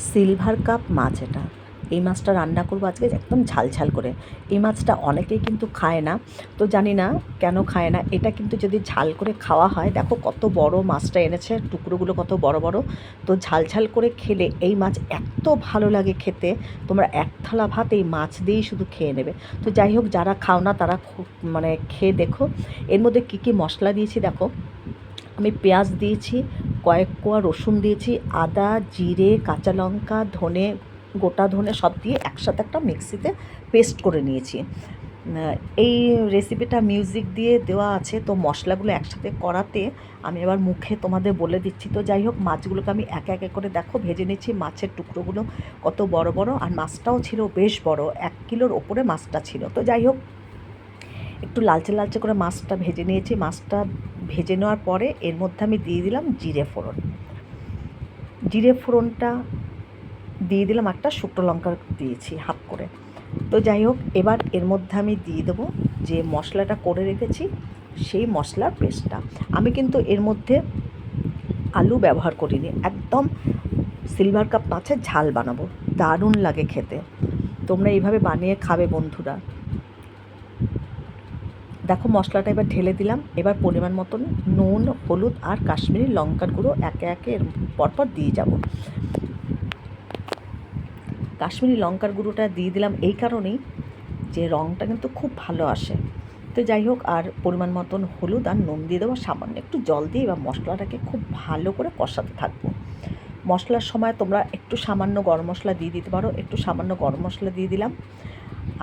Silver cup মাছ এটা। এই মাছটা রান্না করবো আজকে একদম ঝাল করে। এই মাছটা অনেকেই কিন্তু খায় না, তো জানি না কেন খায় না। এটা কিন্তু যদি ঝাল করে খাওয়া হয়, দেখো কত বড় মাছটা এনেছে, টুকরোগুলো কত বড় বড়। তো ঝাল করে খেলে এই মাছ এত ভালো লাগে খেতে, তোমরা এক থালা ভাত এই মাছ দিয়েই শুধু খেয়ে নেবে। তো যাই হোক, যারা খাও না তারা খুব মানে খেয়ে দেখো। এর মধ্যে কী কী মশলা দিয়েছি দেখো। আমি পেঁয়াজ দিয়েছি, কয়েক কোয়া রসুন দিয়েছি, আদা, জিরে, কাঁচা লঙ্কা, ধনে, গোটা ধনে সব দিয়ে একসাথে একটা মিক্সিতে পেস্ট করে নিয়েছি। এই রেসিপিটা মিউজিক দিয়ে দেওয়া আছে, তো মশলাগুলো একসাথে করাতে আমি এবার মুখে তোমাদের বলে দিচ্ছি। তো যাই হোক, মাছগুলোকে আমি একে একে করে দেখো ভেজে নিচ্ছি। মাছের টুকরোগুলো কত বড় বড়, আর মাছটাও ছিল বেশ বড়, 1 কিলোর ওপরে মাছটা ছিল। তো যাই হোক, একটু লালচে করে মাছটা ভেজে নিয়েছি। মাছটা ভেজে নেওয়ার পরে এর মধ্যে আমি দিয়ে দিলাম জিরে ফোড়ন। জিরে ফোড়নটা দিয়ে দিলাম, একটা শুকনো লঙ্কা দিয়েছি হাফ করে। তো যাই হোক, এবার এর মধ্যে আমি দিয়ে দেবো যে মশলাটা করে রেখেছি, সেই মশলার পেস্টটা। আমি কিন্তু এর মধ্যে আলু ব্যবহার করিনি, একদম সিলভার কাপ মাছের ঝাল বানাবো, দারুণ লাগে খেতে। তোমরা এইভাবে বানিয়ে খাবে বন্ধুরা। দেখো মশলাটা এবার ঢেলে দিলাম। এবার পরিমাণ মতন নুন, হলুদ আর কাশ্মীরি লঙ্কার গুঁড়ো একে একে এর পরপর দিয়ে যাব। কাশ্মীরি লঙ্কার গুঁড়োটা দিয়ে দিলাম এই কারণেই যে রঙটা কিন্তু খুব ভালো আসে। তো যাই হোক, আর পরিমাণ মতন হলুদ আর নুন দিয়ে দেবো, সামান্য একটু জল দিয়ে এবার মশলাটাকে খুব ভালো করে কষাতে থাকবো। মশলার সময় তোমরা একটু সামান্য গরম মশলা দিয়ে দিতে পারো, একটু সামান্য গরম মশলা দিয়ে দিলাম,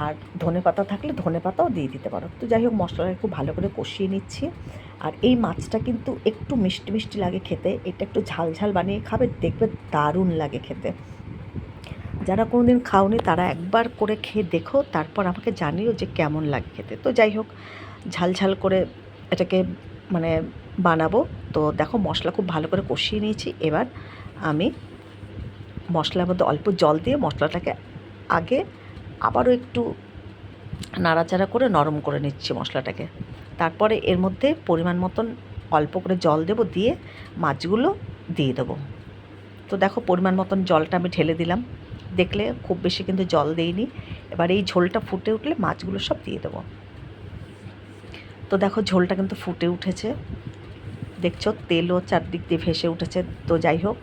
আর ধনে পাতা থাকলে ধনে পাতাও দিয়ে দিতে পারো। তো যাই হোক, মশলাটা খুব ভালো করে কষিয়ে নিচ্ছি। আর এই মাছটা কিন্তু একটু মিষ্টি লাগে খেতে, এটা একটু ঝাল বানিয়ে খাবে, দেখবে দারুণ লাগে খেতে। যারা কোনো দিন খাওনি তারা একবার করে খেয়ে দেখো, তারপর আমাকে জানিও যে কেমন লাগে খেতে। তো যাই হোক, ঝাল করে এটাকে মানে বানাবো। তো দেখো মশলা খুব ভালো করে কষিয়ে নিয়েছি। এবার আমি মশলার মধ্যে অল্প জল দিয়ে মশলাটাকে আগে আবারও একটু নাড়াচাড়া করে নরম করে নিচ্ছি মশলাটাকে। তারপরে এর মধ্যে পরিমাণ মতন অল্প করে জল দেবো, দিয়ে মাছগুলো দিয়ে দেবো। তো দেখো পরিমাণ মতন জলটা আমি ঢেলে দিলাম, দেখলে খুব বেশি কিন্তু জল দেইনি। এবার এই ঝোলটা ফুটে উঠলে মাছগুলো সব দিয়ে দেবো। তো দেখো ঝোলটা কিন্তু ফুটে উঠেছে, দেখছো তেলও চারদিক দিয়ে ভেসে উঠেছে। তো যাই হোক,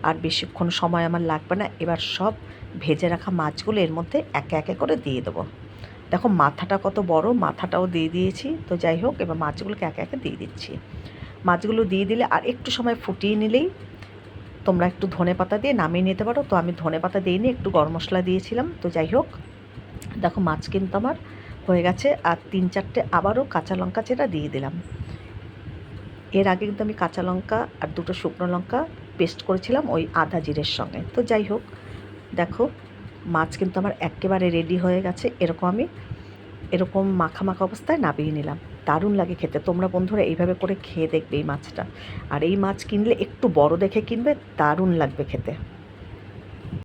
আর বেশিক্ষণ সময় আমার লাগবে না। এবার সব ভেজে রাখা মাছগুলো এর মধ্যে একে একে করে দিয়ে দেবো। দেখো মাথাটা কত বড়, মাথাটাও দিয়ে দিয়েছি। তো যাই হোক, এবার মাছগুলোকে একে একে দিয়ে দিচ্ছি। মাছগুলো দিয়ে দিলে আর একটু সময় ফুটিয়ে নিলেই তোমরা একটু ধনে পাতা দিয়ে নামিয়ে নিতে পারো। তো আমি ধনে পাতা দিইনি, একটু গরম মশলা দিয়েছিলাম। তো যাই হোক, দেখো মাছ কিন্তু আমার হয়ে গেছে। আর 3-4টে আবারও কাঁচা লঙ্কা চেরা দিয়ে দিলাম। এর আগে কিন্তু আমি কাঁচা লঙ্কা আর 2টো শুকনো লঙ্কা পেস্ট করেছিলাম ওই আদা জিরের সঙ্গে। তো যাই হোক, দেখো মাছ কিন্তু আমার একেবারে রেডি হয়ে গেছে। এরকম মাখা অবস্থায় নামিয়ে নিলাম। দারুণ লাগে খেতে। তোমরা বন্ধুরা এইভাবে করে খেয়ে দেখবে এই মাছটা। আর এই মাছ কিনলে একটু বড় দেখে কিনবে, দারুণ লাগবে খেতে।